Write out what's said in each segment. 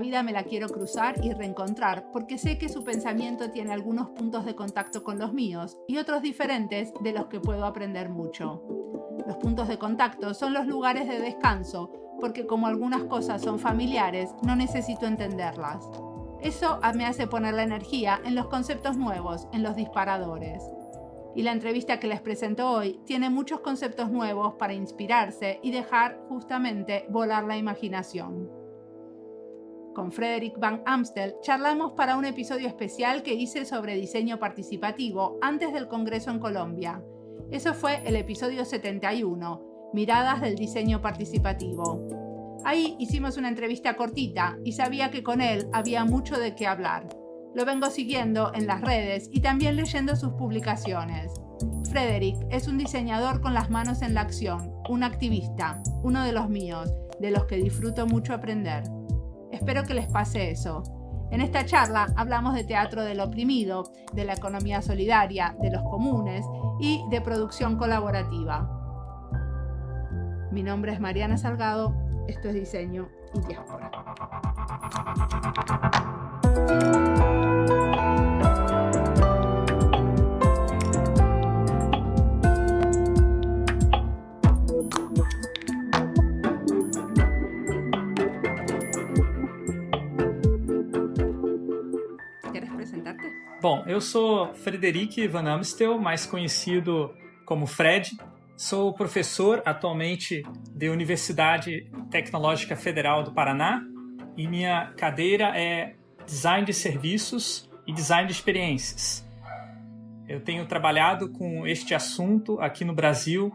vida me la quiero cruzar y reencontrar porque sé que su pensamiento tiene algunos puntos de contacto con los míos y otros diferentes de los que puedo aprender mucho. Los puntos de contacto son los lugares de descanso porque como algunas cosas son familiares, no necesito entenderlas. Eso me hace poner la energía en los conceptos nuevos, en los disparadores. Y la entrevista que les presento hoy tiene muchos conceptos nuevos para inspirarse y dejar justamente volar la imaginación. Con Frederik van Amstel charlamos para un episodio especial que hice sobre diseño participativo antes del Congreso en Colombia. Eso fue el episodio 71, Miradas del diseño participativo. Ahí hicimos una entrevista cortita y sabía que con él había mucho de qué hablar. Lo vengo siguiendo en las redes y también leyendo sus publicaciones. Frederik es un diseñador con las manos en la acción, un activista, uno de los míos, de los que disfruto mucho aprender. Espero que les pase eso. En esta charla hablamos de teatro del oprimido, de la economía solidaria, de los comunes y de producción colaborativa. Mi nombre es Mariana Salgado, esto es Diseño y Diáspora. Bom, eu sou Frederik van Amstel, mais conhecido como Fred. Sou professor atualmente da Universidade Tecnológica Federal do Paraná e minha cadeira é Design de Serviços e Design de Experiências. Eu tenho trabalhado com este assunto aqui no Brasil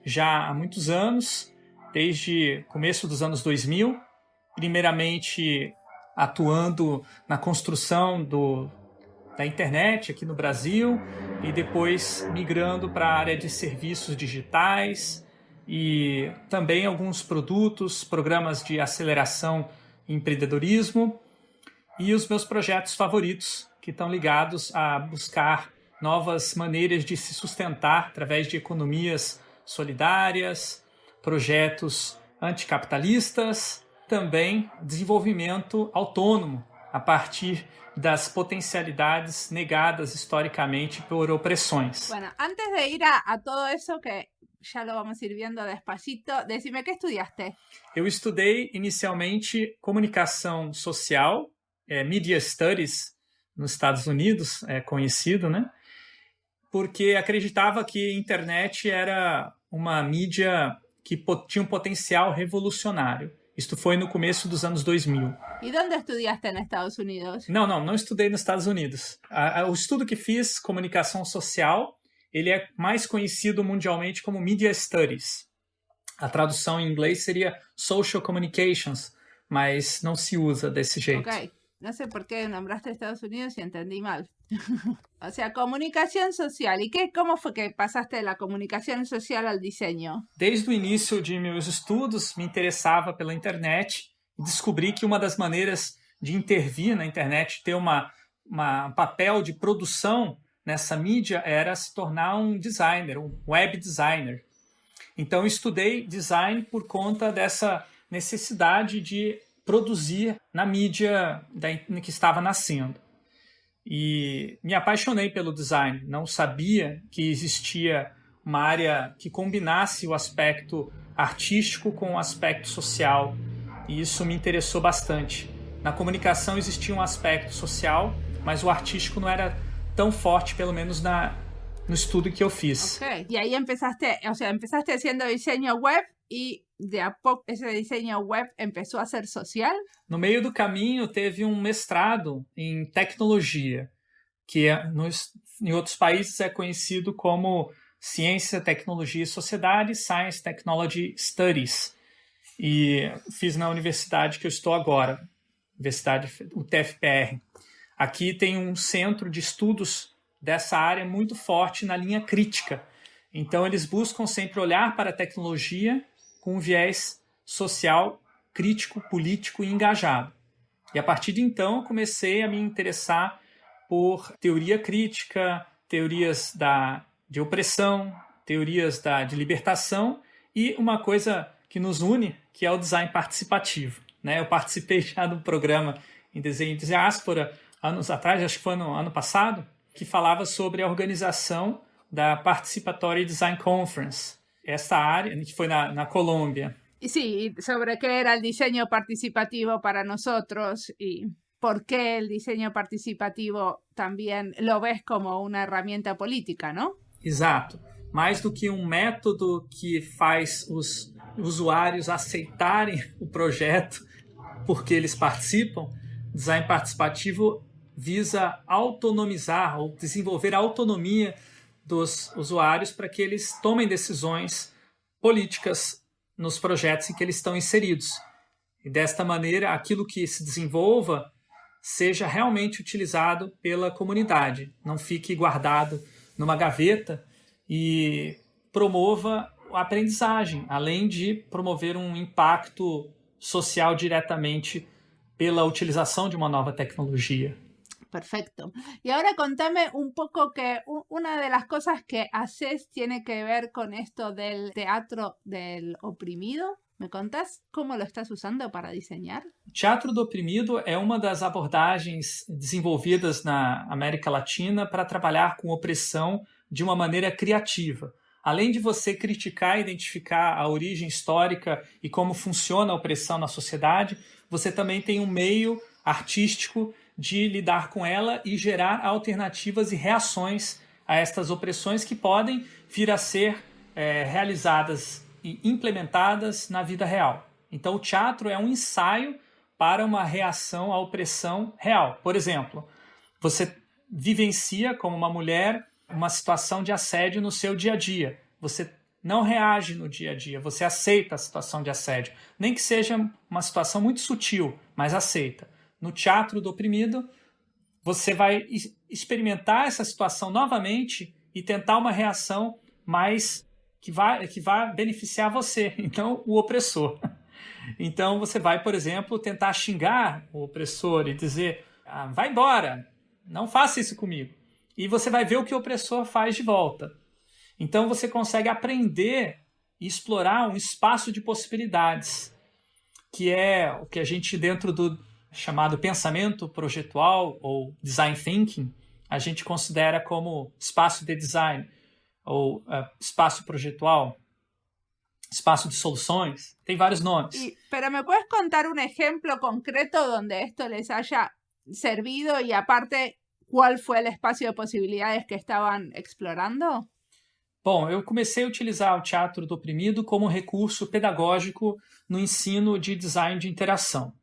já há muitos anos, desde o começo dos anos 2000, primeiramente atuando na construção da internet aqui no Brasil e depois migrando para a área de serviços digitais e também alguns produtos, programas de aceleração e empreendedorismo e os meus projetos favoritos que estão ligados a buscar novas maneiras de se sustentar através de economias solidárias, projetos anticapitalistas, também desenvolvimento autônomo a partir das potencialidades negadas historicamente por opressões. Bueno, antes de ir a todo eso, que ya lo vamos a ir viendo despacito, decime, ¿qué estudiaste? Eu estudei inicialmente comunicação social, Media Studies, nos Estados Unidos, é conhecido, né? Porque acreditava que a internet era uma mídia que tinha um potencial revolucionário. Isto foi no começo dos anos 2000. E onde estudaste nos Estados Unidos? Não estudei nos Estados Unidos. O estudo que fiz, comunicação social, ele é mais conhecido mundialmente como Media Studies. A tradução em inglês seria Social Communications, mas não se usa desse jeito. Ok, no sé por qué nombraste Estados Unidos y entendí mal. O sea, comunicación social. ¿Y cómo fue que pasaste de la comunicación social al diseño? Desde o início de meus estudos, me interessava pela internet e descobri que uma das maneiras de intervir na internet, ter um papel de produção nessa mídia, era se tornar um designer, um web designer. Então, estudei design por conta dessa necessidade de produzir na mídia que estava nascendo. E me apaixonei pelo design. Não sabia que existia uma área que combinasse o aspecto artístico com o aspecto social. E isso me interessou bastante. Na comunicação existia um aspecto social, mas o artístico não era tão forte, pelo menos no estudo que eu fiz. Ok, e aí empezaste haciendo diseño web e de a pouco esse diseño web começou a ser social? No meio do caminho teve um mestrado em tecnologia, que em outros países é conhecido como Ciência, Tecnologia e Sociedade, Science, Technology Studies. E fiz na universidade que eu estou agora, o TFPR. Aqui tem um centro de estudos dessa área muito forte na linha crítica. Então, eles buscam sempre olhar para a tecnologia com um viés social, crítico, político e engajado. E a partir de então, eu comecei a me interessar por teoria crítica, teorias de opressão, teorias de libertação e uma coisa que nos une, que é o design participativo. né? Eu participei já de um programa em desenho de diáspora, anos atrás, acho que foi no ano passado, que falava sobre a organização da Participatory Design Conference. Essa área, que foi na Colômbia. Sí, sobre qué era el diseño participativo para nosotros y por qué el diseño participativo también lo ves como una herramienta política, ¿no? Exato. Mais do que um método que faz os usuários aceitarem o projeto porque eles participam, design participativo visa autonomizar ou desenvolver a autonomia dos usuários para que eles tomem decisões políticas nos projetos em que eles estão inseridos. E desta maneira, aquilo que se desenvolva seja realmente utilizado pela comunidade, não fique guardado numa gaveta e promova a aprendizagem, além de promover um impacto social diretamente pela utilização de uma nova tecnologia. Perfecto. Y ahora contame un poco que una de las cosas que haces tiene que ver con esto del teatro del oprimido. ¿Me contás cómo lo estás usando para diseñar? O teatro do oprimido é uma das abordagens desenvolvidas na América Latina para trabalhar com opressão de uma maneira criativa. Além de você criticar e identificar a origem histórica e como funciona a opressão na sociedade, você também tem um meio artístico de lidar com ela e gerar alternativas e reações a estas opressões que podem vir a ser realizadas e implementadas na vida real. Então o teatro é um ensaio para uma reação à opressão real. Por exemplo, você vivencia como uma mulher uma situação de assédio no seu dia a dia. Você não reage no dia a dia, você aceita a situação de assédio. Nem que seja uma situação muito sutil, mas aceita. No teatro do oprimido, você vai experimentar essa situação novamente e tentar uma reação mais que vai beneficiar você, então o opressor. Então você vai, por exemplo, tentar xingar o opressor e dizer, vai embora, não faça isso comigo. E você vai ver o que o opressor faz de volta. Então você consegue aprender e explorar um espaço de possibilidades, que é o que a gente dentro do chamado pensamento projetual ou design thinking, a gente considera como espaço de design ou espaço projetual, espaço de soluções, tem vários nomes. Pero ¿me puedes contar un ejemplo concreto donde esto les haya servido y aparte cuál fue el espacio de posibilidades que estaban explorando? Bom, eu comecei a utilizar o teatro do oprimido como recurso pedagógico no ensino de design de interação.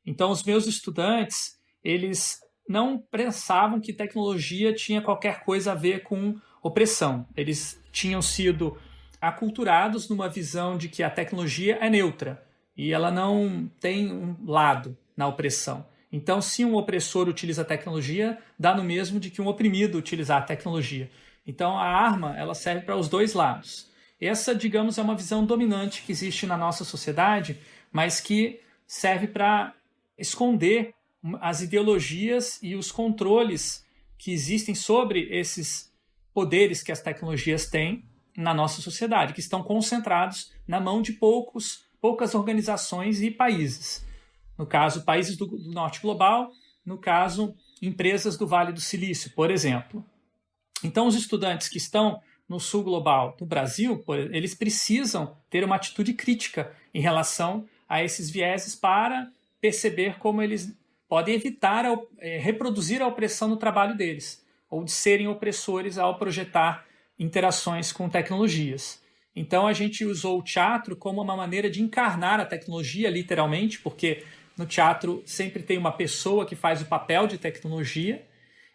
Então, os meus estudantes, eles não pensavam que tecnologia tinha qualquer coisa a ver com opressão. Eles tinham sido aculturados numa visão de que a tecnologia é neutra e ela não tem um lado na opressão. Então, se um opressor utiliza a tecnologia, dá no mesmo de que um oprimido utilizar a tecnologia. Então, a arma ela serve para os dois lados. Essa, digamos, é uma visão dominante que existe na nossa sociedade, mas que serve para esconder as ideologias e os controles que existem sobre esses poderes que as tecnologias têm na nossa sociedade, que estão concentrados na mão de poucas organizações e países. No caso, países do norte global, no caso, empresas do Vale do Silício, por exemplo. Então, os estudantes que estão no sul global do Brasil, eles precisam ter uma atitude crítica em relação a esses vieses para perceber como eles podem evitar reproduzir a opressão no trabalho deles, ou de serem opressores ao projetar interações com tecnologias. Então a gente usou o teatro como uma maneira de encarnar a tecnologia, literalmente, porque no teatro sempre tem uma pessoa que faz o papel de tecnologia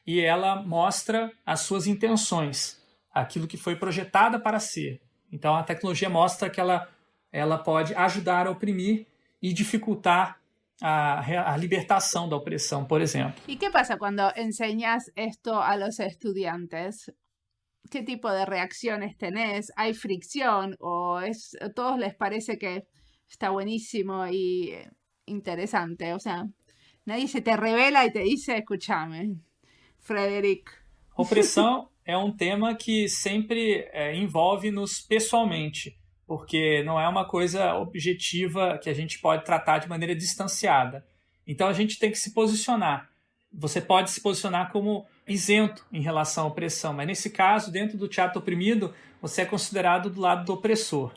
e ela mostra as suas intenções, aquilo que foi projetada para ser. Então a tecnologia mostra que ela pode ajudar a oprimir e dificultar a libertação da opressão, por exemplo. ¿Y qué pasa cuando enseñas esto a los estudiantes? ¿Qué tipo de reacciones tenés? ¿Hay fricción o todos les parece que está buenísimo y interesante? O sea, nadie se te revela y te dice, escúchame, Frederic. Opressão é um tema que sempre envolve-nos pessoalmente. porque não é uma coisa objetiva que a gente pode tratar de maneira distanciada. Então a gente tem que se posicionar. Você pode se posicionar como isento em relação à opressão, mas nesse caso, dentro do teatro oprimido, você é considerado do lado do opressor.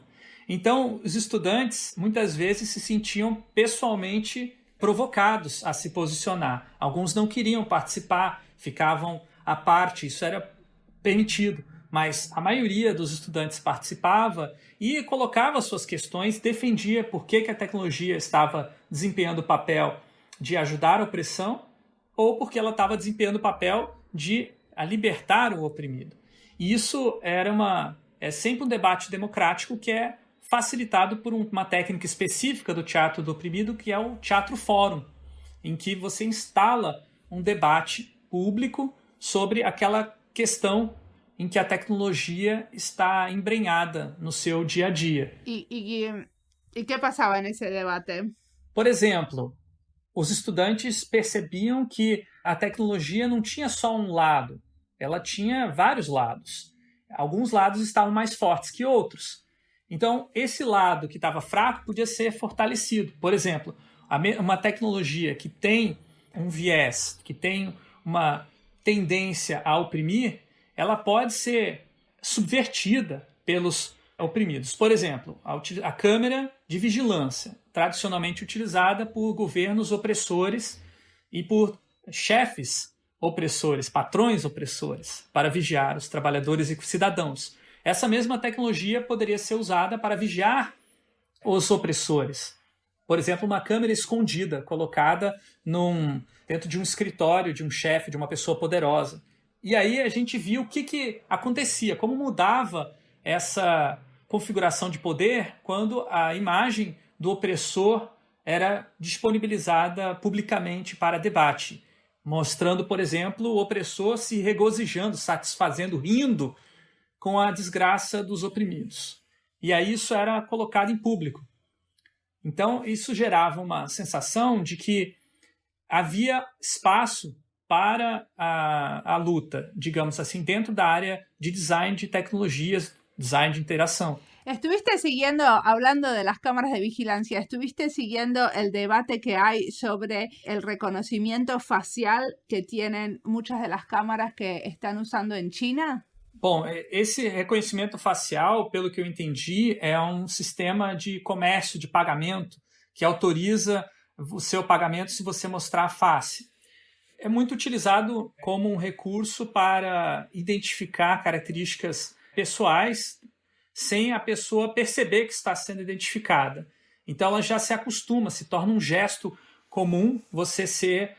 Então, os estudantes muitas vezes se sentiam pessoalmente provocados a se posicionar. Alguns não queriam participar, ficavam à parte, isso era permitido, mas a maioria dos estudantes participava e colocava suas questões, defendia por que a tecnologia estava desempenhando o papel de ajudar a opressão ou porque ela estava desempenhando o papel de libertar o oprimido. E isso é sempre um debate democrático que é facilitado por uma técnica específica do teatro do oprimido, que é o teatro fórum, em que você instala um debate público sobre aquela questão em que a tecnologia está embrenhada no seu dia a dia. E que passava nesse debate? Por exemplo, os estudantes percebiam que a tecnologia não tinha só um lado, ela tinha vários lados. Alguns lados estavam mais fortes que outros. Então, esse lado que estava fraco podia ser fortalecido. Por exemplo, uma tecnologia que tem um viés, que tem uma tendência a oprimir, ela pode ser subvertida pelos oprimidos. Por exemplo, a câmera de vigilância, tradicionalmente utilizada por governos opressores e por chefes opressores, patrões opressores, para vigiar os trabalhadores e cidadãos. Essa mesma tecnologia poderia ser usada para vigiar os opressores. Por exemplo, uma câmera escondida, colocada dentro de um escritório de um chefe, de uma pessoa poderosa. E aí a gente viu o que acontecia, como mudava essa configuração de poder quando a imagem do opressor era disponibilizada publicamente para debate, mostrando, por exemplo, o opressor se regozijando, satisfazendo, rindo com a desgraça dos oprimidos. E aí isso era colocado em público. Então, isso gerava uma sensação de que havia espaço para a luta, digamos assim, dentro da área de design de tecnologias, design de interação. Estuviste siguiendo, hablando de las cámaras de vigilancia, estuviste siguiendo el debate que hay sobre el reconocimiento facial que tienen muchas de las cámaras que están usando en China? Bom, esse reconhecimento facial, pelo que eu entendi, é um sistema de comércio, de pagamento, que autoriza o seu pagamento se você mostrar a face. É muito utilizado como um recurso para identificar características pessoais sem a pessoa perceber que está sendo identificada. Então ela já se acostuma, se torna um gesto comum você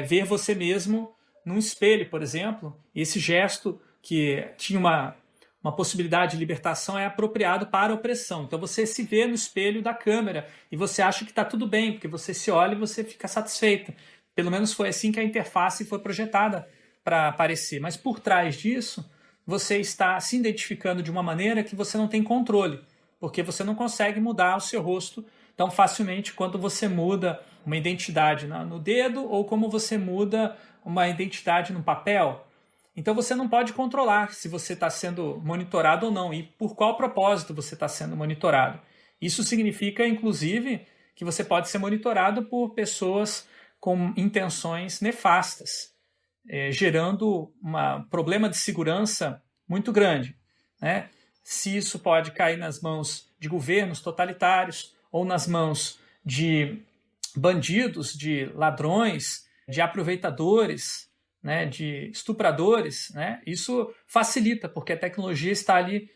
ver você mesmo num espelho, por exemplo. E esse gesto que tinha uma possibilidade de libertação é apropriado para a opressão. Então você se vê no espelho da câmera e você acha que está tudo bem, porque você se olha e você fica satisfeito. Pelo menos foi assim que a interface foi projetada para aparecer. Mas por trás disso, você está se identificando de uma maneira que você não tem controle, porque você não consegue mudar o seu rosto tão facilmente quanto você muda uma identidade no dedo ou como você muda uma identidade no papel. Então você não pode controlar se você está sendo monitorado ou não e por qual propósito você está sendo monitorado. Isso significa, inclusive, que você pode ser monitorado por pessoas com intenções nefastas, gerando um problema de segurança muito grande, né? Se isso pode cair nas mãos de governos totalitários ou nas mãos de bandidos, de ladrões, de aproveitadores, né, de estupradores, né? Isso facilita, porque a tecnologia está ali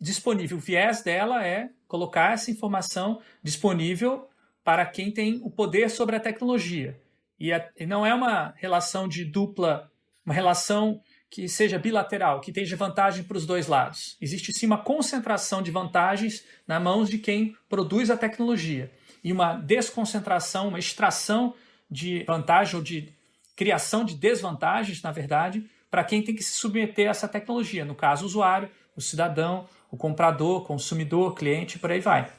disponível. O viés dela é colocar essa informação disponível para quem tem o poder sobre a tecnologia. E não é uma relação de dupla, uma relação que seja bilateral, que tenha vantagem para os dois lados. Existe sim uma concentração de vantagens nas mãos de quem produz a tecnologia e uma desconcentração, uma extração de vantagem ou de criação de desvantagens, na verdade, para quem tem que se submeter a essa tecnologia. No caso, o usuário, o cidadão, o comprador, consumidor, cliente, por aí vai.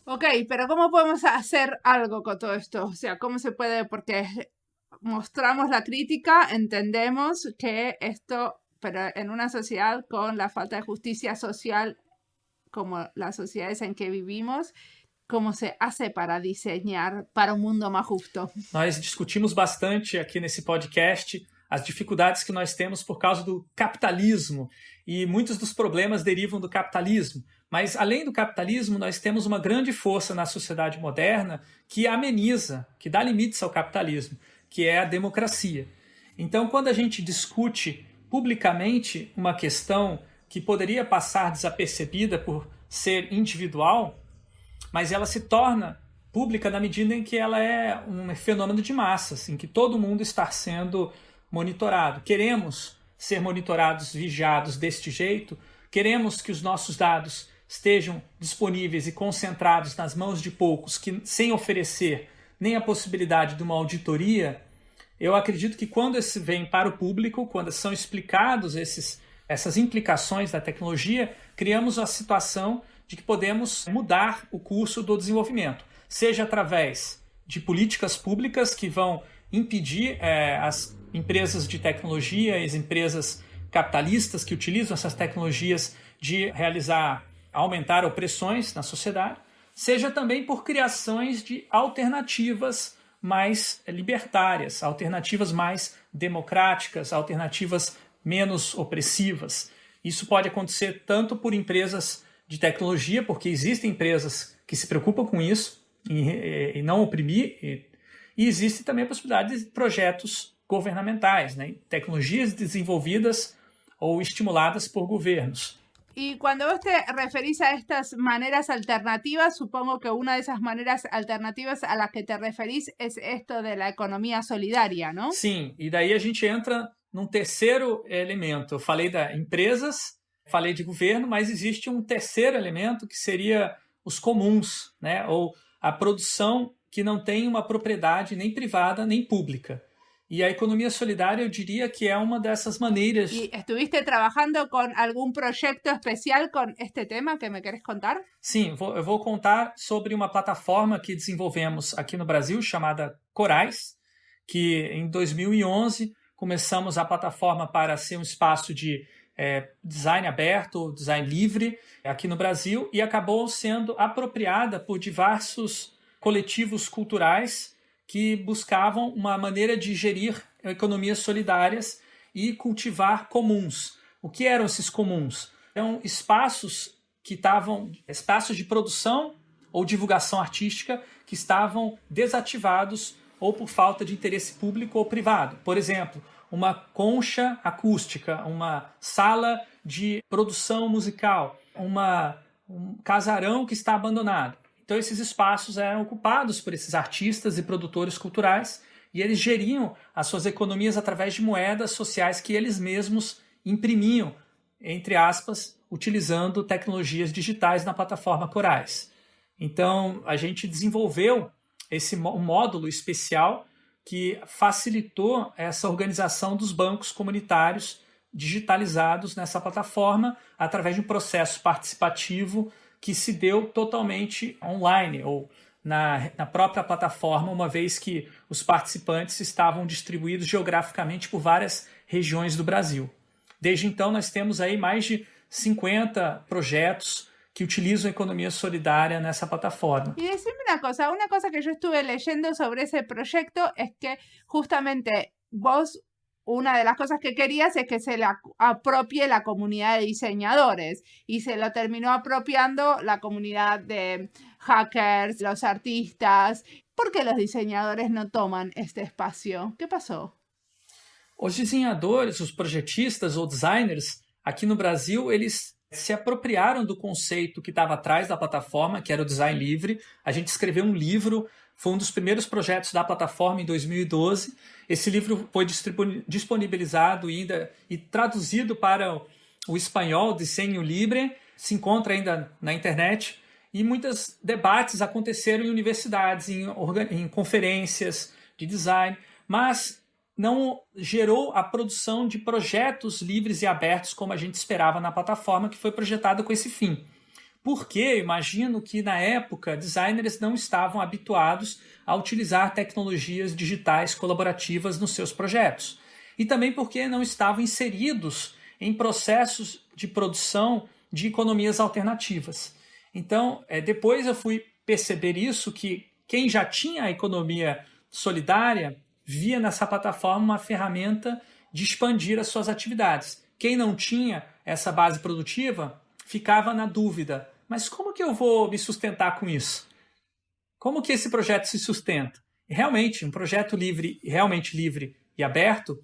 Ok, pero ¿cómo podemos hacer algo con todo esto? O sea, ¿cómo se puede? Porque mostramos la crítica, entendemos que esto, pero en una sociedad con la falta de justicia social como las sociedades en que vivimos, ¿cómo se hace para diseñar para un mundo más justo? Nós discutimos bastante aqui nesse podcast as dificuldades que nós temos por causa do capitalismo, e muitos dos problemas derivam do capitalismo. Mas, além do capitalismo, nós temos uma grande força na sociedade moderna que ameniza, que dá limites ao capitalismo, que é a democracia. Então, quando a gente discute publicamente uma questão que poderia passar desapercebida por ser individual, mas ela se torna pública na medida em que ela é um fenômeno de massas, em que todo mundo está sendo monitorado. Queremos ser monitorados, vigiados deste jeito, queremos que os nossos dados estejam disponíveis e concentrados nas mãos de poucos, que, sem oferecer nem a possibilidade de uma auditoria. Eu acredito que quando esse vem para o público, quando são explicados essas implicações da tecnologia, criamos a situação de que podemos mudar o curso do desenvolvimento, seja através de políticas públicas que vão impedir as empresas de tecnologia, as empresas capitalistas que utilizam essas tecnologias de aumentar opressões na sociedade, seja também por criações de alternativas mais libertárias, alternativas mais democráticas, alternativas menos opressivas. Isso pode acontecer tanto por empresas de tecnologia, porque existem empresas que se preocupam com isso e não oprimir, e existe também a possibilidade de projetos governamentais, né? Tecnologias desenvolvidas ou estimuladas por governos. Y cuando vos te referís a estas maneras alternativas, supongo que una de esas maneras alternativas a las que te referís es esto de la economía solidaria, ¿no? Sim, e daí a gente entra num terceiro elemento. Eu falei de empresas, falei de governo, mas existe um terceiro elemento que seria os comuns, né? Ou a produção que não tem uma propriedade nem privada nem pública. E a economia solidária, eu diria que é uma dessas maneiras. ¿Y estuviste trabajando con algún proyecto especial con este tema que me querés contar? Sim, eu vou contar sobre uma plataforma que desenvolvemos aqui no Brasil, chamada Corais, que em 2011 começamos a plataforma para ser um espaço de design aberto, design livre aqui no Brasil, e acabou sendo apropriada por diversos coletivos culturais que buscavam uma maneira de gerir economias solidárias e cultivar comuns. O que eram esses comuns? Eram espaços de produção ou divulgação artística que estavam desativados ou por falta de interesse público ou privado. Por exemplo, uma concha acústica, uma sala de produção musical, um casarão que está abandonado. Então esses espaços eram ocupados por esses artistas e produtores culturais e eles geriam as suas economias através de moedas sociais que eles mesmos imprimiam, entre aspas, utilizando tecnologias digitais na plataforma Corais. Então a gente desenvolveu um módulo especial que facilitou essa organização dos bancos comunitários digitalizados nessa plataforma através de um processo participativo que se deu totalmente online ou na própria plataforma, uma vez que os participantes estavam distribuídos geograficamente por várias regiões do Brasil. Desde então, nós temos aí mais de 50 projetos que utilizam a economia solidária nessa plataforma. Y decime una cosa que yo estuve leyendo sobre ese proyecto es que justamente vos, una de las cosas que querías es que se la apropie la comunidad de diseñadores y se lo terminó apropiando la comunidad de hackers, los artistas. ¿Por qué los diseñadores no toman este espacio? ¿Qué pasó? Os desenhadores, os projetistas ou designers aqui no Brasil, eles se apropriaram do conceito que estava atrás da plataforma, que era o design livre. A gente escreveu um livro, foi um dos primeiros projetos da plataforma em 2012. Esse livro foi disponibilizado e traduzido para o espanhol, Desenho Libre, se encontra ainda na internet, e muitos debates aconteceram em universidades, em conferências de design, mas não gerou a produção de projetos livres e abertos como a gente esperava na plataforma, que foi projetada com esse fim. Porque eu imagino que, na época, designers não estavam habituados a utilizar tecnologias digitais colaborativas nos seus projetos. E também porque não estavam inseridos em processos de produção de economias alternativas. Então, depois eu fui perceber isso, que quem já tinha a economia solidária via nessa plataforma uma ferramenta de expandir as suas atividades. Quem não tinha essa base produtiva ficava na dúvida, mas como que eu vou me sustentar com isso? Como que esse projeto se sustenta? E realmente, um projeto realmente livre e aberto,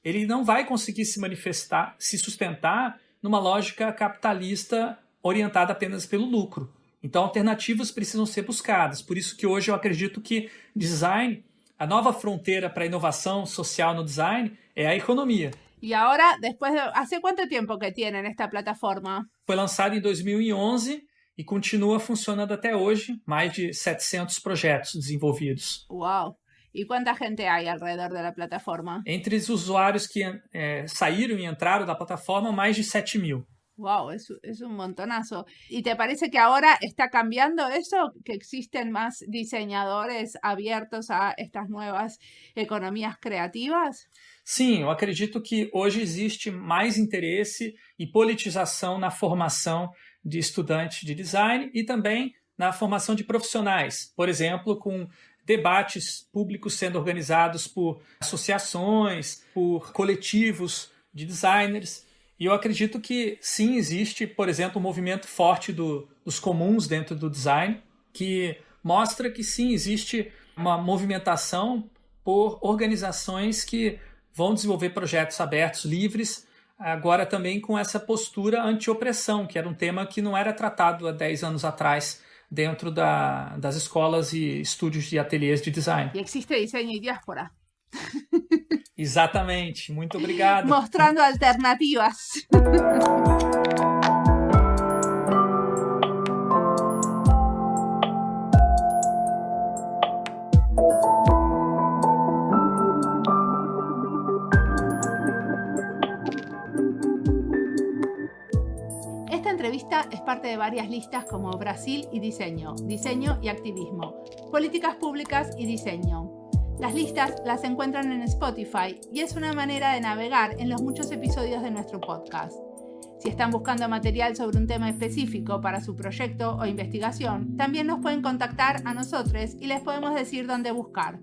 ele não vai conseguir se sustentar numa lógica capitalista orientada apenas pelo lucro. Então, alternativas precisam ser buscadas. Por isso que hoje eu acredito que design, a nova fronteira para a inovação social no design, é a economia. E agora, ¿hace cuánto tiempo que tienen esta plataforma? Foi lançada em 2011 e continua funcionando até hoje, mais de 700 projetos desenvolvidos. Uau! ¿Y cuánta gente hay alrededor de la plataforma? Entre os usuários que saíram e entraram da plataforma, mais de 7.000. Wow, es un montonazo. ¿Y te parece que ahora está cambiando eso? ¿Que existen más diseñadores abiertos a estas nuevas economías creativas? Sim, eu acredito que hoje existe mais interesse e politização na formação de estudantes de design e também na formação de profissionais. Por exemplo, com debates públicos sendo organizados por associações, por coletivos de designers. E eu acredito que sim, existe, por exemplo, um movimento forte dos comuns dentro do design, que mostra que sim, existe uma movimentação por organizações que vão desenvolver projetos abertos, livres, agora também com essa postura anti-opressão, que era um tema que não era tratado há 10 anos atrás dentro das escolas e estúdios de ateliês de design. E existe desenho e diáspora. Exatamente, muito obrigado. Mostrando alternativas. Esta entrevista es parte de varias listas como Brasil y diseño, diseño y activismo, políticas públicas y diseño. Las listas las encuentran en Spotify y es una manera de navegar en los muchos episodios de nuestro podcast. Si están buscando material sobre un tema específico para su proyecto o investigación, también nos pueden contactar a nosotros y les podemos decir dónde buscar.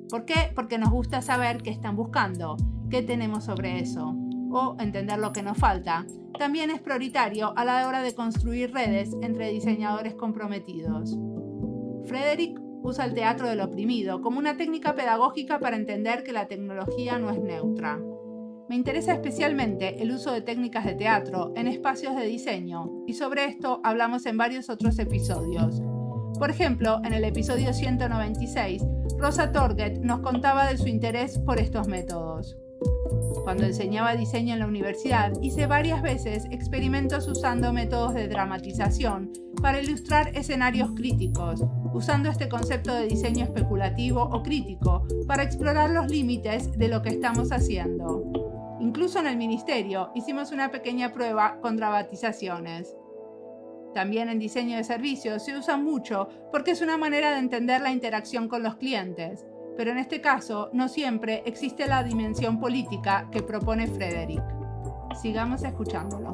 ¿Por qué? Porque nos gusta saber qué están buscando, qué tenemos sobre eso, o entender lo que nos falta. También es prioritario a la hora de construir redes entre diseñadores comprometidos. Frederick usa el teatro del oprimido como una técnica pedagógica para entender que la tecnología no es neutra. Me interesa especialmente el uso de técnicas de teatro en espacios de diseño, y sobre esto hablamos en varios otros episodios. Por ejemplo, en el episodio 196, Rosa Torget nos contaba de su interés por estos métodos. Cuando enseñaba diseño en la universidad, hice varias veces experimentos usando métodos de dramatización para ilustrar escenarios críticos, usando este concepto de diseño especulativo o crítico para explorar los límites de lo que estamos haciendo. Incluso en el ministerio hicimos una pequeña prueba con dramatizaciones. También en diseño de servicios se usa mucho porque es una manera de entender la interacción con los clientes. Pero en este caso, no siempre existe la dimensión política que propone Frederick. Sigamos escuchándolo.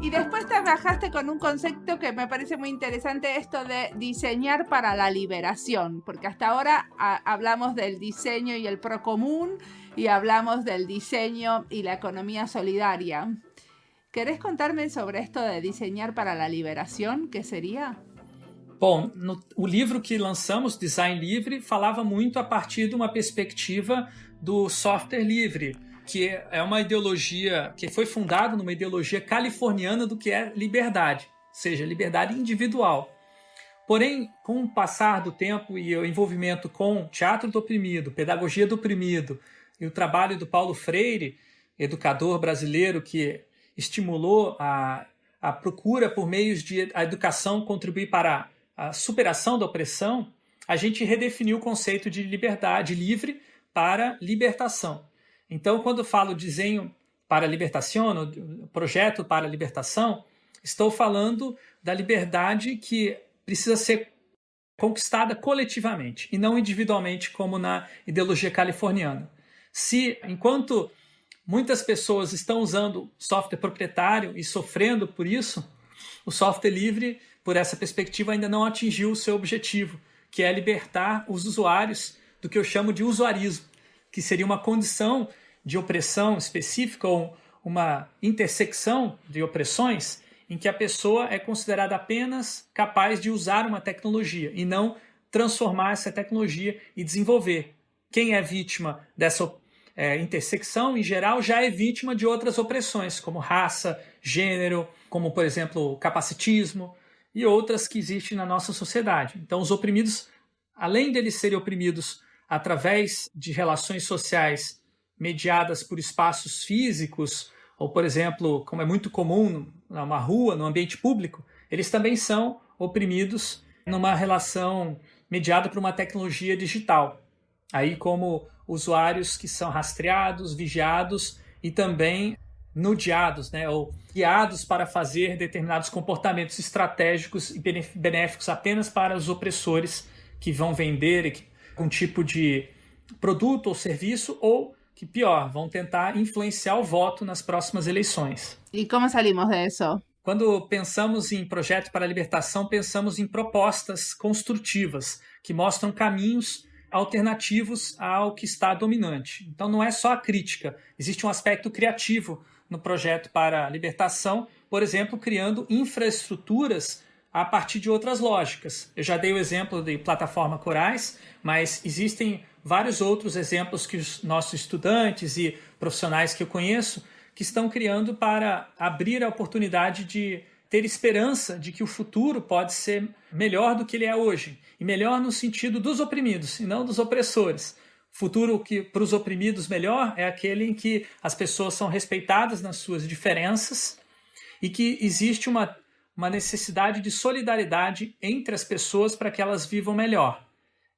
Y después trabajaste con un concepto que me parece muy interesante, esto de diseñar para la liberación, porque hasta ahora hablamos del diseño y el procomún, y hablamos del diseño y la economía solidaria. ¿Querés contarme sobre esto de diseñar para la liberación? ¿Qué sería? Bom, o livro que lançamos, Design Livre, falava muito a partir de uma perspectiva do software livre, que é uma ideologia que foi fundada numa ideologia californiana do que é liberdade, ou seja, liberdade individual. Porém, com o passar do tempo e o envolvimento com teatro do oprimido, pedagogia do oprimido, e o trabalho do Paulo Freire, educador brasileiro que estimulou a procura por meios de a educação contribuir para a superação da opressão, a gente redefiniu o conceito de liberdade livre para libertação. Então, quando eu falo desenho para libertação, projeto para libertação, estou falando da liberdade que precisa ser conquistada coletivamente e não individualmente, como na ideologia californiana. Se, enquanto muitas pessoas estão usando software proprietário e sofrendo por isso, o software livre, por essa perspectiva, ainda não atingiu o seu objetivo, que é libertar os usuários do que eu chamo de usuarismo, que seria uma condição de opressão específica ou uma intersecção de opressões em que a pessoa é considerada apenas capaz de usar uma tecnologia e não transformar essa tecnologia e desenvolver. Quem é vítima dessa intersecção, em geral, já é vítima de outras opressões, como raça, gênero, como, por exemplo, capacitismo e outras que existem na nossa sociedade. Então, os oprimidos, além de eles serem oprimidos através de relações sociais mediadas por espaços físicos, ou, por exemplo, como é muito comum numa rua, no ambiente público, eles também são oprimidos numa relação mediada por uma tecnologia digital. Aí como usuários que são rastreados, vigiados e também nudeados, né, ou guiados para fazer determinados comportamentos estratégicos e benéficos apenas para os opressores que vão vender um tipo de produto ou serviço ou, que pior, vão tentar influenciar o voto nas próximas eleições. E como saímos disso? Quando pensamos em projeto para a libertação, pensamos em propostas construtivas que mostram caminhos alternativos ao que está dominante. Então não é só a crítica, existe um aspecto criativo no projeto para a libertação, por exemplo, criando infraestruturas a partir de outras lógicas. Eu já dei o exemplo de plataforma Corais, mas existem vários outros exemplos que os nossos estudantes e profissionais que eu conheço que estão criando para abrir a oportunidade de ter esperança de que o futuro pode ser melhor do que ele é hoje. E melhor no sentido dos oprimidos e não dos opressores. O futuro que para os oprimidos melhor é aquele em que as pessoas são respeitadas nas suas diferenças e que existe uma necessidade de solidariedade entre as pessoas para que elas vivam melhor.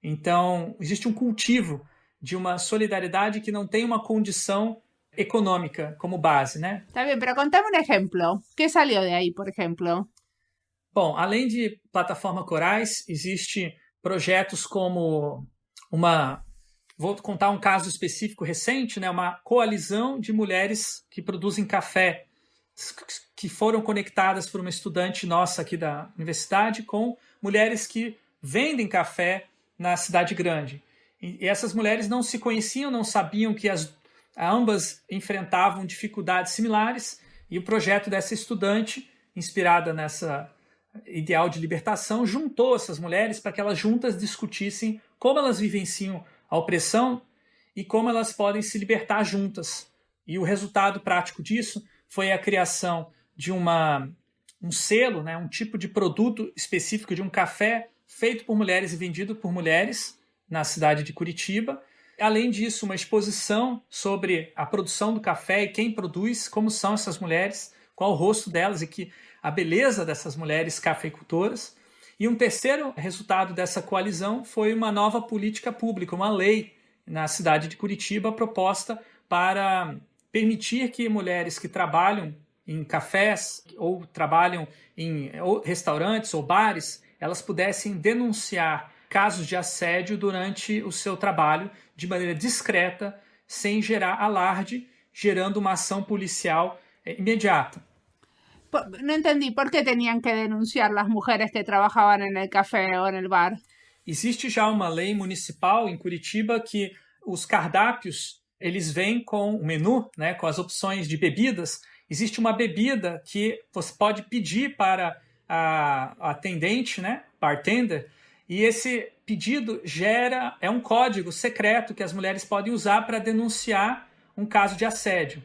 Então, existe um cultivo de uma solidariedade que não tem uma condição econômica como base, né? Tá bem, mas contame um exemplo. O que saiu de aí, por exemplo? Bom, além de plataforma Corais, existe projetos como vou contar um caso específico recente, né? Uma coalizão de mulheres que produzem café, que foram conectadas por uma estudante nossa aqui da universidade com mulheres que vendem café na cidade grande. E essas mulheres não se conheciam, não sabiam que ambas enfrentavam dificuldades similares, e o projeto dessa estudante, inspirada nessa ideal de libertação, juntou essas mulheres para que elas juntas discutissem como elas vivenciam a opressão e como elas podem se libertar juntas. E o resultado prático disso foi a criação de um selo, né, um tipo de produto específico de um café feito por mulheres e vendido por mulheres na cidade de Curitiba. Além disso, uma exposição sobre a produção do café e quem produz, como são essas mulheres, qual o rosto delas e a beleza dessas mulheres cafeicultoras. E um terceiro resultado dessa coalizão foi uma nova política pública, uma lei na cidade de Curitiba proposta para permitir que mulheres que trabalham em cafés ou trabalham em restaurantes ou bares, elas pudessem denunciar casos de assédio durante o seu trabalho de maneira discreta, sem gerar alarde, gerando uma ação policial imediata. No entendí, ¿por qué tenían que denunciar las mujeres que trabajaban en el café o en el bar? Existe já uma lei municipal em Curitiba que os cardápios, eles vêm com o menu, né, com as opções de bebidas. Existe uma bebida que você pode pedir para a atendente, né, bartender, e esse pedido é um código secreto que as mulheres podem usar para denunciar um caso de assédio.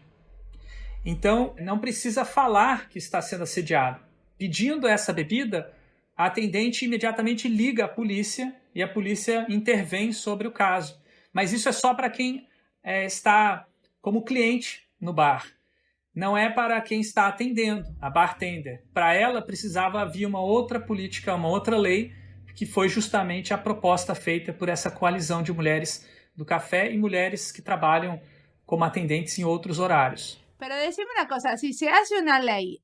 Então, não precisa falar que está sendo assediado. Pedindo essa bebida, a atendente imediatamente liga à polícia e a polícia intervém sobre o caso. Mas isso é só para quem está como cliente no bar. Não é para quem está atendendo, a bartender. Para ela, precisava haver uma outra política, uma outra lei, que foi justamente a proposta feita por essa coalizão de mulheres do café e mulheres que trabalham como atendentes em outros horários. Pero decime una cosa, si se hace una ley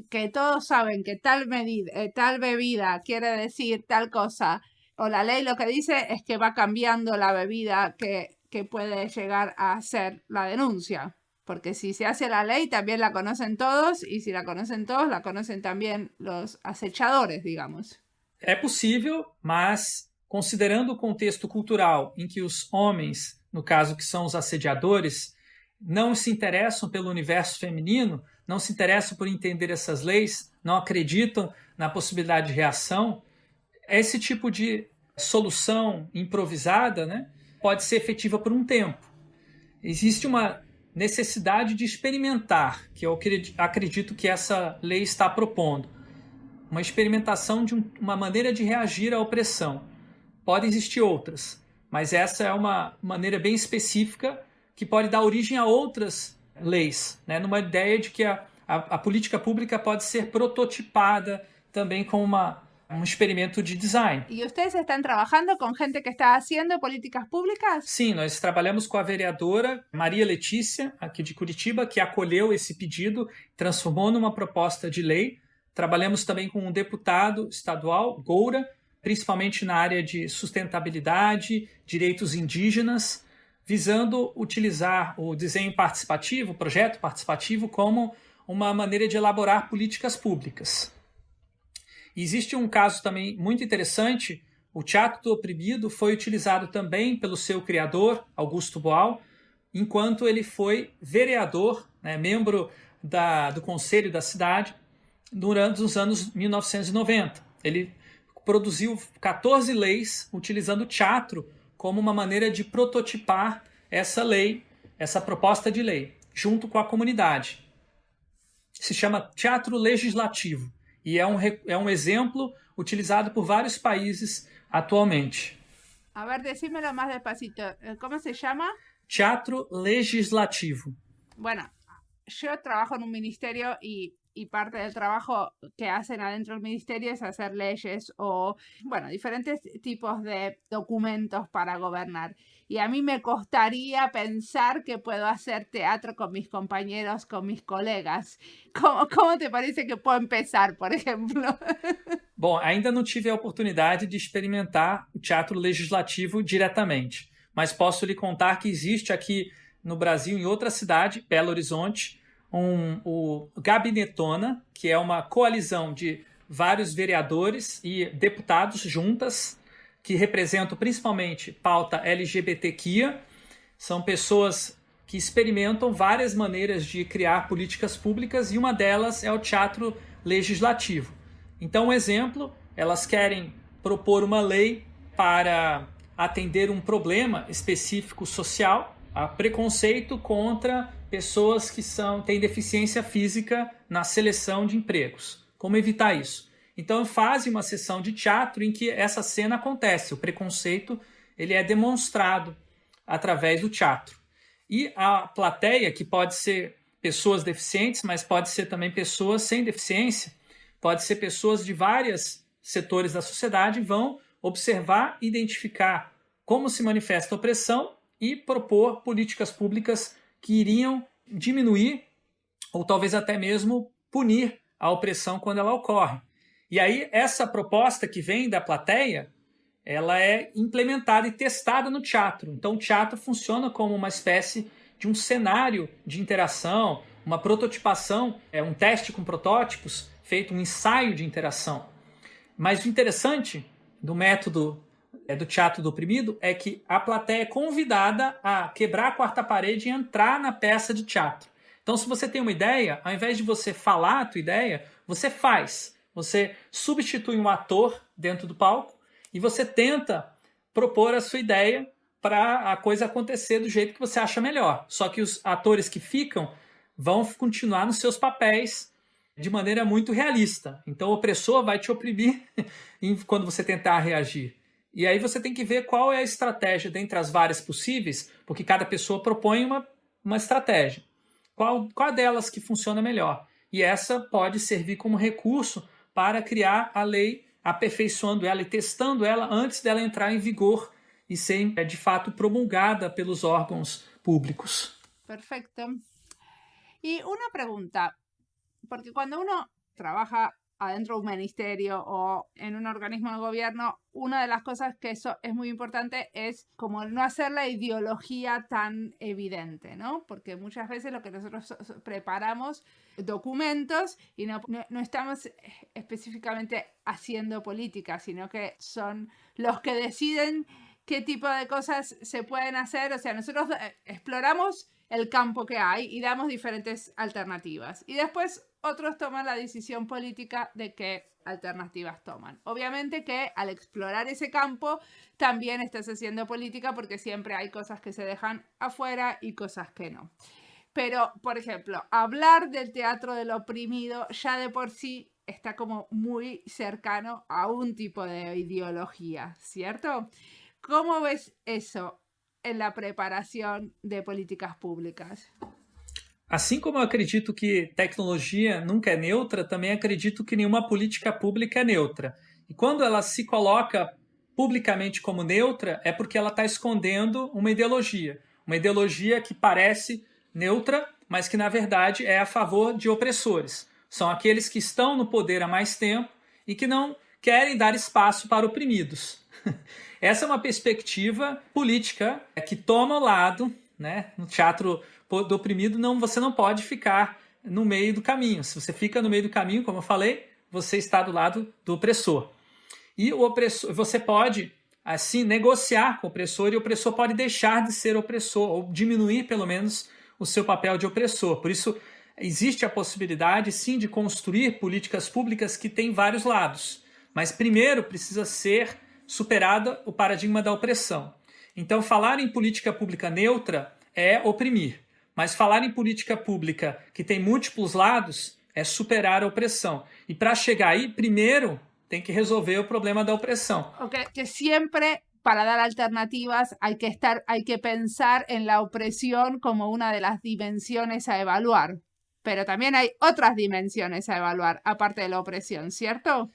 que todos saben que tal medida, tal bebida quiere decir tal cosa, o la ley lo que dice es que va cambiando la bebida que puede llegar a ser la denuncia. Porque si se hace la ley, también la conocen todos, y si la conocen todos, la conocen también los acechadores, digamos. É possível, mas considerando o contexto cultural em que os homens, no caso que são os assediadores, não se interessam pelo universo feminino, não se interessam por entender essas leis, não acreditam na possibilidade de reação, esse tipo de solução improvisada, né, pode ser efetiva por um tempo. Existe uma necessidade de experimentar, que eu acredito que essa lei está propondo. Uma experimentação de uma maneira de reagir à opressão. Podem existir outras, mas essa é uma maneira bem específica que pode dar origem a outras leis, né? Numa ideia de que a política pública pode ser prototipada também como um experimento de design. E vocês estão trabalhando com gente que está fazendo políticas públicas? Sim, nós trabalhamos com a vereadora Maria Letícia, aqui de Curitiba, que acolheu esse pedido, transformou numa proposta de lei. Trabalhamos também com um deputado estadual, Goura, principalmente na área de sustentabilidade, direitos indígenas, visando utilizar o desenho participativo, o projeto participativo, como uma maneira de elaborar políticas públicas. Existe um caso também muito interessante, o Teatro do Oprimido foi utilizado também pelo seu criador, Augusto Boal, enquanto ele foi vereador, né, membro do conselho da cidade, durante os anos 1990. Ele produziu 14 leis utilizando o teatro como uma maneira de prototipar essa lei, essa proposta de lei, junto com a comunidade. Se chama Teatro Legislativo e é um exemplo utilizado por vários países atualmente. A ver, decímelo más despacito. ¿Cómo se llama? Teatro Legislativo. Bueno, yo trabajo en un ministerio y parte del trabajo que hacen adentro del ministerio es hacer leyes o, bueno, diferentes tipos de documentos para gobernar. Y a mí me costaría pensar que puedo hacer teatro con mis compañeros, con mis colegas. ¿Cómo te parece que puedo empezar, por ejemplo? Bom, ainda não tive a oportunidade de experimentar o teatro legislativo diretamente, mas posso lhe contar que existe aqui no Brasil, em outra cidade, Belo Horizonte, o Gabinetona, que é uma coalizão de vários vereadores e deputados juntas, que representam principalmente pauta LGBTQIA. São pessoas que experimentam várias maneiras de criar políticas públicas e uma delas é o teatro legislativo. Então, um exemplo, elas querem propor uma lei para atender um problema específico social, a preconceito contra pessoas que têm deficiência física na seleção de empregos. Como evitar isso? Então fazem uma sessão de teatro em que essa cena acontece, o preconceito ele é demonstrado através do teatro. E a plateia, que pode ser pessoas deficientes, mas pode ser também pessoas sem deficiência, pode ser pessoas de vários setores da sociedade, vão observar e identificar como se manifesta a opressão e propor políticas públicas que iriam diminuir ou talvez até mesmo punir a opressão quando ela ocorre. E aí essa proposta que vem da plateia, ela é implementada e testada no teatro. Então o teatro funciona como uma espécie de um cenário de interação, uma prototipação, um teste com protótipos, feito um ensaio de interação. Mas o interessante do método do teatro do oprimido é que a plateia é convidada a quebrar a quarta parede e entrar na peça de teatro. Então, se você tem uma ideia, ao invés de você falar a tua ideia, você faz. Você substitui um ator dentro do palco e você tenta propor a sua ideia para a coisa acontecer do jeito que você acha melhor. Só que os atores que ficam vão continuar nos seus papéis de maneira muito realista. Então, o opressor vai te oprimir quando você tentar reagir. E aí você tem que ver qual é a estratégia dentre as várias possíveis, porque cada pessoa propõe uma estratégia. Qual delas que funciona melhor? E essa pode servir como recurso para criar a lei, aperfeiçoando ela e testando ela antes dela entrar em vigor e ser, de fato, promulgada pelos órgãos públicos. Perfecto. Y una pregunta, porque cuando uno trabaja adentro de un ministerio o en un organismo de gobierno, una de las cosas que eso es muy importante es como no hacer la ideología tan evidente, ¿no? Porque muchas veces lo que nosotros preparamos documentos y no estamos específicamente haciendo política, sino que son los que deciden qué tipo de cosas se pueden hacer. O sea, nosotros exploramos el campo que hay y damos diferentes alternativas. Y después otros toman la decisión política de qué alternativas toman. Obviamente que al explorar ese campo también estás haciendo política porque siempre hay cosas que se dejan afuera y cosas que no. Pero, por ejemplo, hablar del teatro del oprimido ya de por sí está como muy cercano a un tipo de ideología, ¿cierto? ¿Cómo ves eso en la preparación de políticas públicas? Assim como eu acredito que tecnologia nunca é neutra, também acredito que nenhuma política pública é neutra. E quando ela se coloca publicamente como neutra, é porque ela está escondendo uma ideologia que parece neutra, mas que na verdade é a favor de opressores. São aqueles que estão no poder há mais tempo e que não querem dar espaço para oprimidos. Essa é uma perspectiva política que toma o lado, né? No teatro do oprimido, você não pode ficar no meio do caminho. Se você fica no meio do caminho, como eu falei, você está do lado do opressor. E o opressor, você pode, assim, negociar com o opressor, e o opressor pode deixar de ser opressor, ou diminuir, pelo menos, o seu papel de opressor. Por isso, existe a possibilidade, sim, de construir políticas públicas que têm vários lados. Mas, primeiro, precisa ser superada o paradigma da opressão. Então, falar em política pública neutra é oprimir. Mas falar em política pública que tem múltiplos lados é superar a opressão. E para chegar aí, primeiro, tem que resolver o problema da opressão. Okay, que siempre para dar alternativas hay que pensar en la opresión como una de las dimensiones a evaluar. Pero también hay otras dimensiones a evaluar, aparte de la opresión, ¿cierto?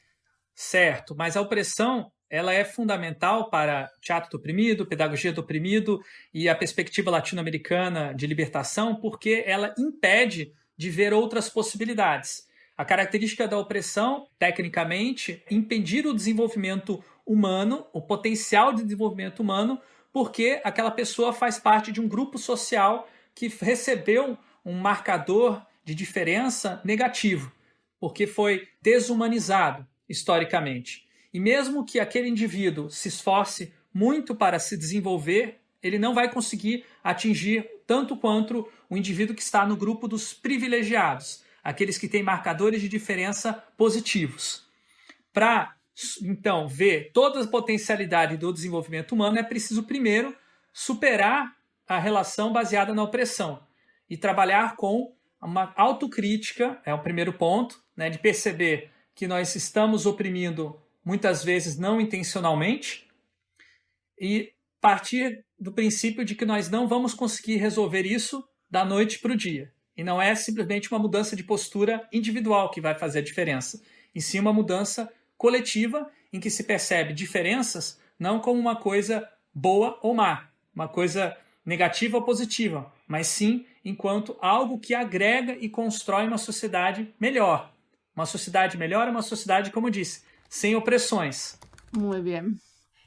Certo, mas a opressão ela é fundamental para teatro do oprimido, pedagogia do oprimido e a perspectiva latino-americana de libertação, porque ela impede de ver outras possibilidades. A característica da opressão, tecnicamente, é impedir o desenvolvimento humano, o potencial de desenvolvimento humano, porque aquela pessoa faz parte de um grupo social que recebeu um marcador de diferença negativo, porque foi desumanizado historicamente. E mesmo que aquele indivíduo se esforce muito para se desenvolver, ele não vai conseguir atingir tanto quanto o indivíduo que está no grupo dos privilegiados, aqueles que têm marcadores de diferença positivos. Para, então, ver toda a potencialidade do desenvolvimento humano, é preciso primeiro superar a relação baseada na opressão e trabalhar com uma autocrítica, é o primeiro ponto, né, de perceber que nós estamos oprimindo muitas vezes não intencionalmente, e partir do princípio de que nós não vamos conseguir resolver isso da noite para o dia. E não é simplesmente uma mudança de postura individual que vai fazer a diferença, e sim uma mudança coletiva em que se percebe diferenças não como uma coisa boa ou má, uma coisa negativa ou positiva, mas sim enquanto algo que agrega e constrói uma sociedade melhor. Uma sociedade melhor é uma sociedade, como eu disse, sem opressões. Muy bien.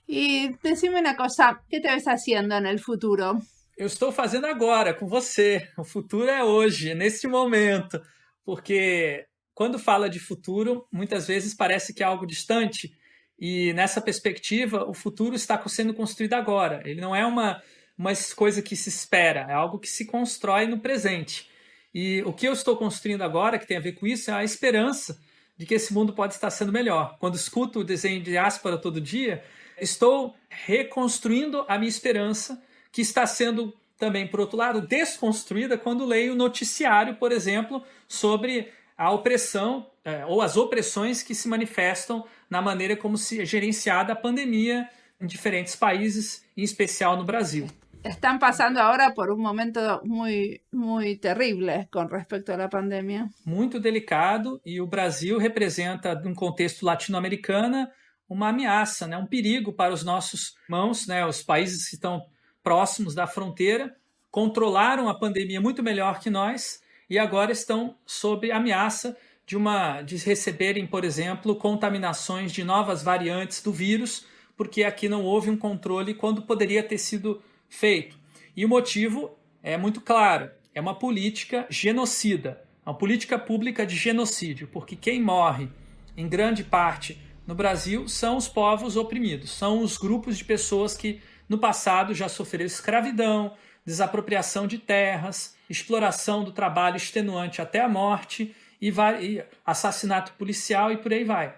Y decime una cosa, ¿qué te ves haciendo en el futuro? Eu estou fazendo agora, com você. O futuro é hoje, é neste momento. Porque quando fala de futuro, muitas vezes parece que é algo distante. E nessa perspectiva, o futuro está sendo construído agora. Ele não é uma coisa que se espera, é algo que se constrói no presente. E o que eu estou construindo agora, que tem a ver com isso, é a esperança de que esse mundo pode estar sendo melhor. Quando escuto o desenho de Diáspora todo dia, estou reconstruindo a minha esperança, que está sendo também, por outro lado, desconstruída quando leio o noticiário, por exemplo, sobre a opressão ou as opressões que se manifestam na maneira como se é gerenciada a pandemia em diferentes países, em especial no Brasil. Están pasando ahora por un momento muy, muy terrible con respecto a la pandemia. Muito delicado, e o Brasil representa, num contexto latino-americano, uma ameaça, né? Um perigo para os nossos irmãos, né? Os países que estão próximos da fronteira, controlaram a pandemia muito melhor que nós e agora estão sob ameaça de receberem, por exemplo, contaminações de novas variantes do vírus, porque aqui não houve um controle quando poderia ter sido feito. E o motivo é muito claro, é uma política genocida, uma política pública de genocídio, porque quem morre, em grande parte, no Brasil, são os povos oprimidos, são os grupos de pessoas que no passado já sofreram escravidão, desapropriação de terras, exploração do trabalho extenuante até a morte e assassinato policial e por aí vai.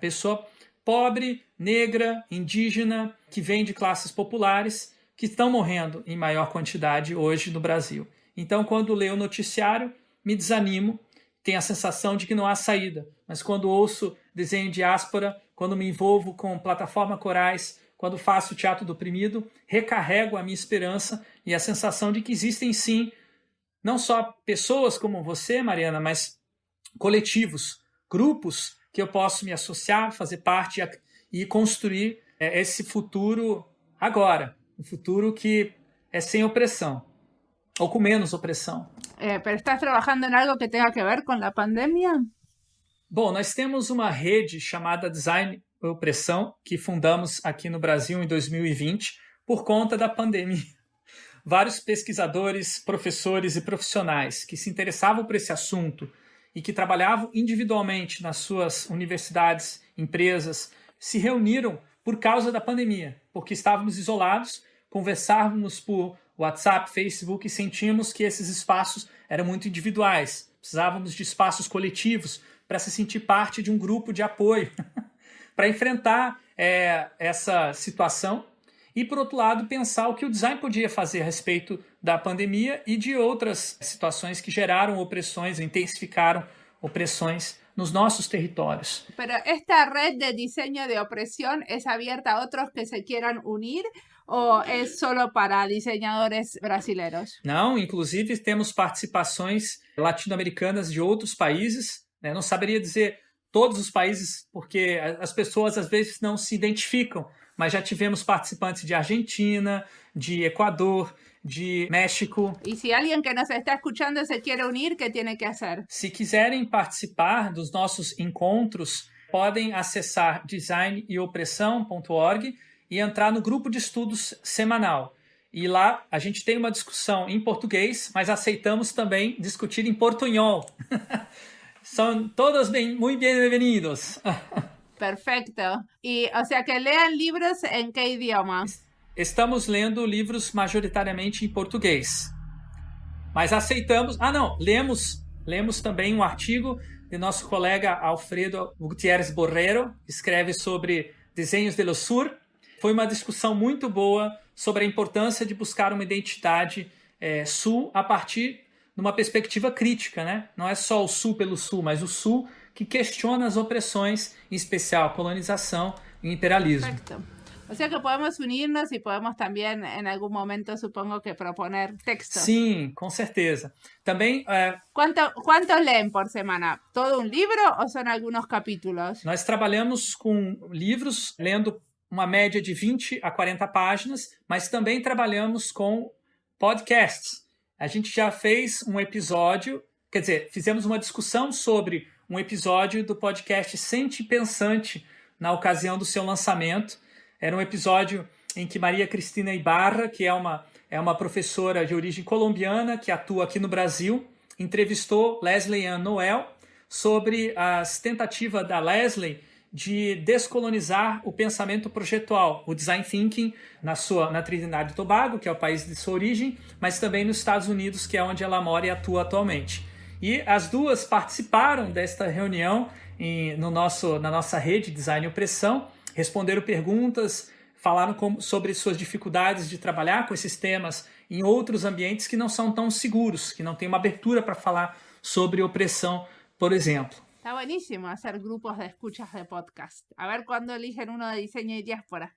Pessoa pobre, negra, indígena, que vem de classes populares, que estão morrendo em maior quantidade hoje no Brasil. Então, quando leio o noticiário, me desanimo, tenho a sensação de que não há saída. Mas quando ouço desenho diáspora, quando me envolvo com plataforma corais, quando faço teatro do oprimido, recarrego a minha esperança e a sensação de que existem sim, não só pessoas como você, Mariana, mas coletivos, grupos que eu posso me associar, fazer parte e construir esse futuro agora. Um futuro que é sem opressão, ou com menos opressão. ¿Pero estás trabajando en algo que tenga que ver con la pandemia? Bom, nós temos uma rede chamada Design e Opressão, que fundamos aqui no Brasil em 2020, por conta da pandemia. Vários pesquisadores, professores e profissionais que se interessavam por esse assunto e que trabalhavam individualmente nas suas universidades, empresas, se reuniram por causa da pandemia, porque estávamos isolados, conversávamos por WhatsApp, Facebook e sentimos que esses espaços eram muito individuais. Precisávamos de espaços coletivos para se sentir parte de um grupo de apoio, para enfrentar essa situação e, por outro lado, pensar o que o design podia fazer a respeito da pandemia e de outras situações que geraram opressões, intensificaram opressões nos nossos territórios. Pero esta red de diseño de opresión es abierta a otros que se quieran unir ou é solo para diseñadores brasileiros? Não, inclusive temos participações latino-americanas de outros países, né? Não saberia dizer todos os países, porque as pessoas às vezes não se identificam, mas já tivemos participantes de Argentina, de Equador, de México. E se alguém que nos está escutando se quer unir, o que tem que fazer? Se quiserem participar dos nossos encontros, podem acessar designeopressão.org e entrar no grupo de estudos semanal. E lá a gente tem uma discussão em português, mas aceitamos também discutir em portunhol. São todos muito bem-vindos. Perfecto. E, o sea, que lean livros em que idioma? Estamos lendo livros majoritariamente em português. Mas aceitamos... Lemos também um artigo de nosso colega Alfredo Gutiérrez Borrero, que escreve sobre desenhos de lo sur. Foi uma discussão muito boa sobre a importância de buscar uma identidade sul a partir de uma perspectiva crítica, né? Não é só o sul pelo sul, mas o sul que questiona as opressões, em especial a colonização e imperialismo. Perfecto. O sea que podemos unirnos e podemos também, em algum momento, supongo que proponer textos. Sim, com certeza. Também... ¿Cuántos leen por semana? ¿Todo un libro ou são alguns capítulos? Nós trabalhamos com livros, lendo uma média de 20 a 40 páginas, mas também trabalhamos com podcasts. A gente já fez um episódio, quer dizer, fizemos uma discussão sobre um episódio do podcast Sente Pensante, na ocasião do seu lançamento. Era um episódio em que Maria Cristina Ibarra, que é uma professora de origem colombiana, que atua aqui no Brasil, entrevistou Leslie Ann Noel sobre as tentativas da Leslie de descolonizar o pensamento projetual, o design thinking, na Trinidade e Tobago, que é o país de sua origem, mas também nos Estados Unidos, que é onde ela mora e atua atualmente. E as duas participaram desta reunião na nossa rede Design e Opressão, responderam perguntas, falaram sobre suas dificuldades de trabalhar com esses temas em outros ambientes que não são tão seguros, que não têm uma abertura para falar sobre opressão, por exemplo. Está buenísimo hacer grupos de escuchas de podcast. A ver quando eligen uno de diseño y diáspora.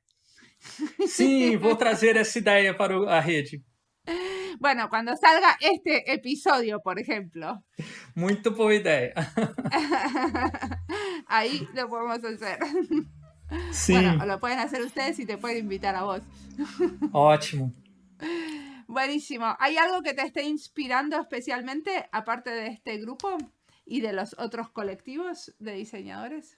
Sim, vou trazer essa ideia para a rede. Bueno, cuando salga este episodio, por ejemplo. Muito boa ideia. Ahí lo podemos hacer. Sí. Bueno, lo pueden hacer ustedes y te pueden invitar a vos. Ótimo. Buenísimo. ¿Hay algo que te esté inspirando especialmente, aparte de este grupo? y de los otros colectivos de diseñadores?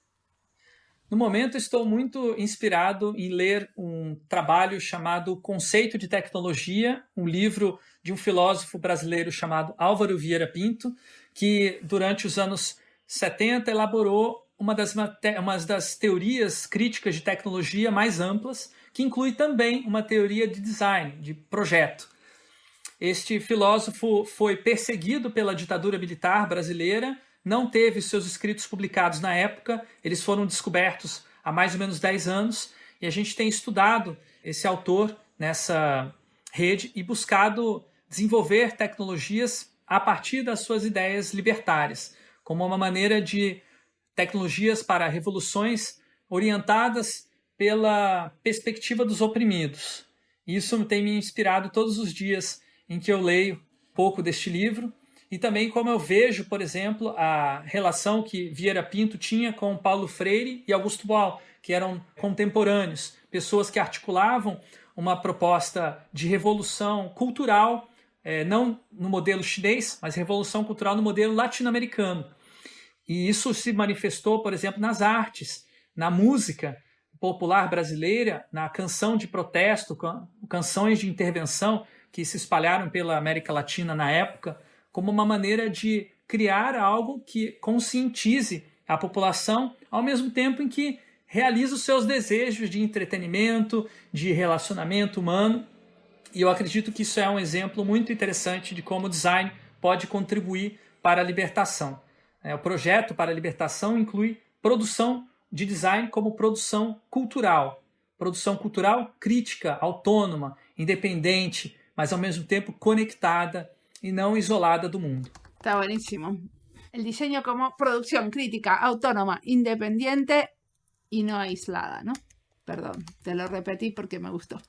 No momento, estou muito inspirado em ler um trabalho chamado Conceito de Tecnologia, um livro de um filósofo brasileiro chamado Álvaro Vieira Pinto, que durante os anos 70 elaborou uma das teorias críticas de tecnologia mais amplas, que inclui também uma teoria de design, de projeto. Este filósofo foi perseguido pela ditadura militar brasileira, não teve seus escritos publicados na época, eles foram descobertos há mais ou menos 10 anos, e a gente tem estudado esse autor nessa rede e buscado desenvolver tecnologias a partir das suas ideias libertárias, como uma maneira de tecnologias para revoluções orientadas pela perspectiva dos oprimidos. Isso tem me inspirado todos os dias em que eu leio um pouco deste livro, e também como eu vejo, por exemplo, a relação que Vieira Pinto tinha com Paulo Freire e Augusto Boal, que eram contemporâneos, pessoas que articulavam uma proposta de revolução cultural, não no modelo chinês, mas revolução cultural no modelo latino-americano. E isso se manifestou, por exemplo, nas artes, na música popular brasileira, na canção de protesto, canções de intervenção que se espalharam pela América Latina na época, como uma maneira de criar algo que conscientize a população, ao mesmo tempo em que realiza os seus desejos de entretenimento, de relacionamento humano. E eu acredito que isso é um exemplo muito interessante de como o design pode contribuir para a libertação. O projeto para a libertação inclui produção de design como produção cultural crítica, autônoma, independente, mas ao mesmo tempo conectada y no isolada del mundo. Está buenísimo. El diseño como producción crítica, autónoma, independiente y no aislada, ¿no? Perdón, te lo repetí porque me gustó.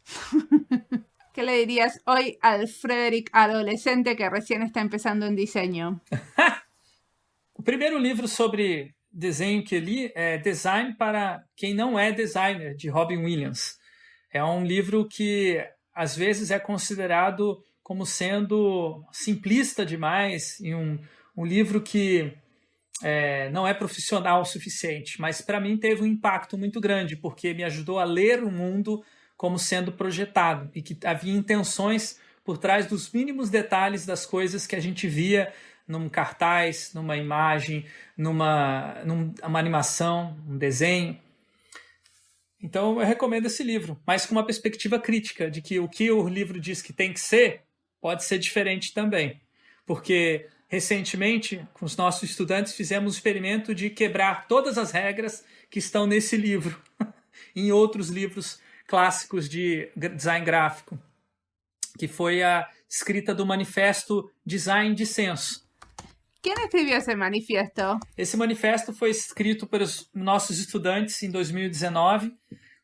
¿Qué le dirías hoy al Frederic adolescente que recién está empezando en diseño? O primeiro livro sobre desenho que li é Design para quem não é designer, de Robin Williams. É um livro que às vezes é considerado como sendo simplista demais e um livro que não é profissional o suficiente, mas para mim teve um impacto muito grande, porque me ajudou a ler o mundo como sendo projetado e que havia intenções por trás dos mínimos detalhes das coisas que a gente via num cartaz, numa imagem, numa animação, um desenho. Então eu recomendo esse livro, mas com uma perspectiva crítica de que o livro diz que tem que ser, pode ser diferente também. Porque recentemente, com os nossos estudantes, fizemos o experimento de quebrar todas as regras que estão nesse livro, em outros livros clássicos de design gráfico, que foi a escrita do manifesto Design de Senso. Quem escreveu esse manifesto? Esse manifesto foi escrito pelos nossos estudantes em 2019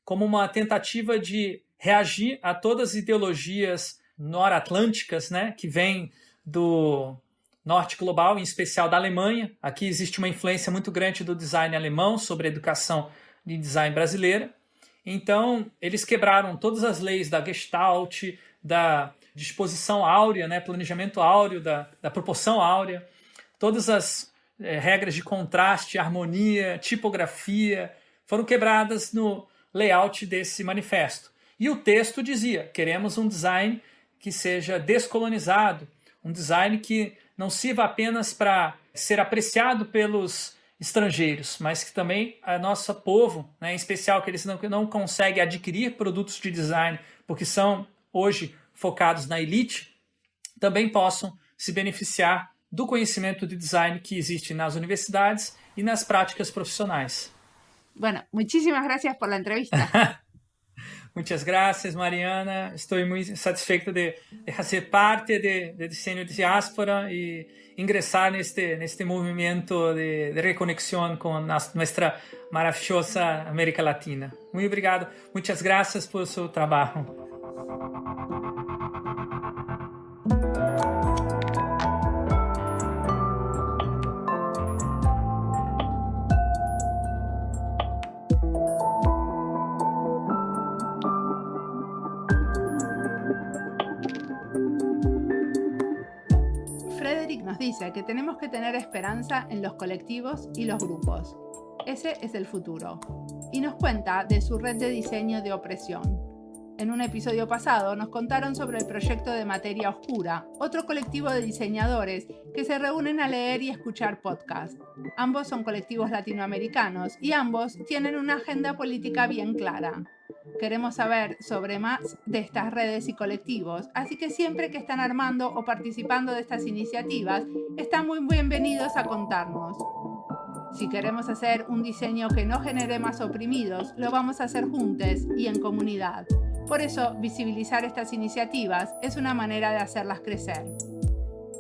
como uma tentativa de reagir a todas as ideologias nor-atlânticas, né, que vêm do norte global, em especial da Alemanha. Aqui existe uma influência muito grande do design alemão sobre a educação de design brasileira. Então, eles quebraram todas as leis da Gestalt, da disposição áurea, né, planejamento áureo, da proporção áurea, todas as regras de contraste, harmonia, tipografia, foram quebradas no layout desse manifesto. E o texto dizia: queremos um design que seja descolonizado, um design que não sirva apenas para ser apreciado pelos estrangeiros, mas que também a nosso povo, né, em especial que eles não conseguem adquirir produtos de design porque são hoje focados na elite, também possam se beneficiar do conhecimento de design que existe nas universidades e nas práticas profissionais. Bueno, muchísimas gracias por la entrevista. Muchas gracias, Mariana. Estou muito satisfeito de fazer parte de Diseño de Diáspora e ingressar neste movimento de reconexão com nossa maravilhosa América Latina. Muito obrigado. Muchas gracias por seu trabalho. nos dice que tenemos que tener esperanza en los colectivos y los grupos. Ese es el futuro. Y nos cuenta de su red de diseño de opresión. En un episodio pasado nos contaron sobre el proyecto de Materia Oscura, otro colectivo de diseñadores que se reúnen a leer y escuchar podcasts. Ambos son colectivos latinoamericanos y ambos tienen una agenda política bien clara. Queremos saber sobre más de estas redes y colectivos, así que siempre que están armando o participando de estas iniciativas, están muy bienvenidos a contarnos. Si queremos hacer un diseño que no genere más oprimidos, lo vamos a hacer juntos y en comunidad. Por eso, visibilizar estas iniciativas es una manera de hacerlas crecer.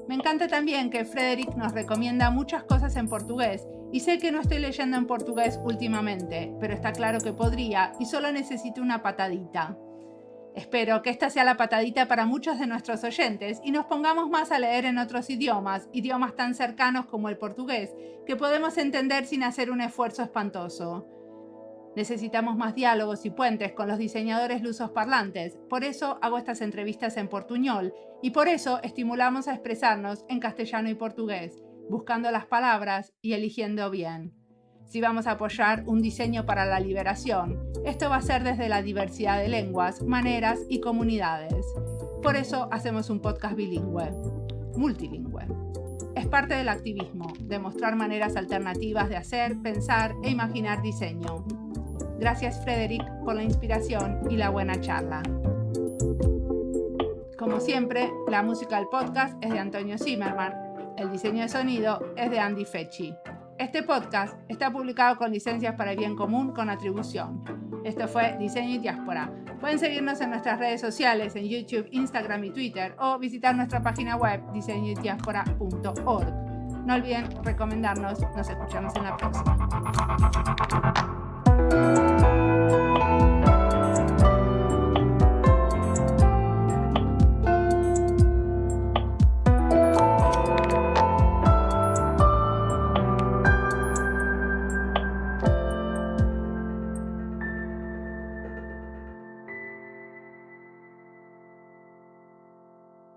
Me encanta también que Frederick nos recomienda muchas cosas en portugués y sé que no estoy leyendo en portugués últimamente, pero está claro que podría y solo necesito una patadita. Espero que esta sea la patadita para muchos de nuestros oyentes y nos pongamos más a leer en otros idiomas tan cercanos como el portugués, que podemos entender sin hacer un esfuerzo espantoso. Necesitamos más diálogos y puentes con los diseñadores lusoparlantes, por eso hago estas entrevistas en portuñol y por eso estimulamos a expresarnos en castellano y portugués, buscando las palabras y eligiendo bien. Si vamos a apoyar un diseño para la liberación, esto va a ser desde la diversidad de lenguas, maneras y comunidades. Por eso hacemos un podcast bilingüe, multilingüe. Es parte del activismo, demostrar maneras alternativas de hacer, pensar e imaginar diseño. Gracias, Frederick, por la inspiración y la buena charla. Como siempre, la música del podcast es de Antonio Zimmerman, el diseño de sonido es de Andy Fecci. Este podcast está publicado con licencias para el bien común con atribución. Esto fue Diseño y Diáspora. Pueden seguirnos en nuestras redes sociales, en YouTube, Instagram y Twitter, o visitar nuestra página web diseñoydiaspora.org. No olviden recomendarnos. Nos escuchamos en la próxima.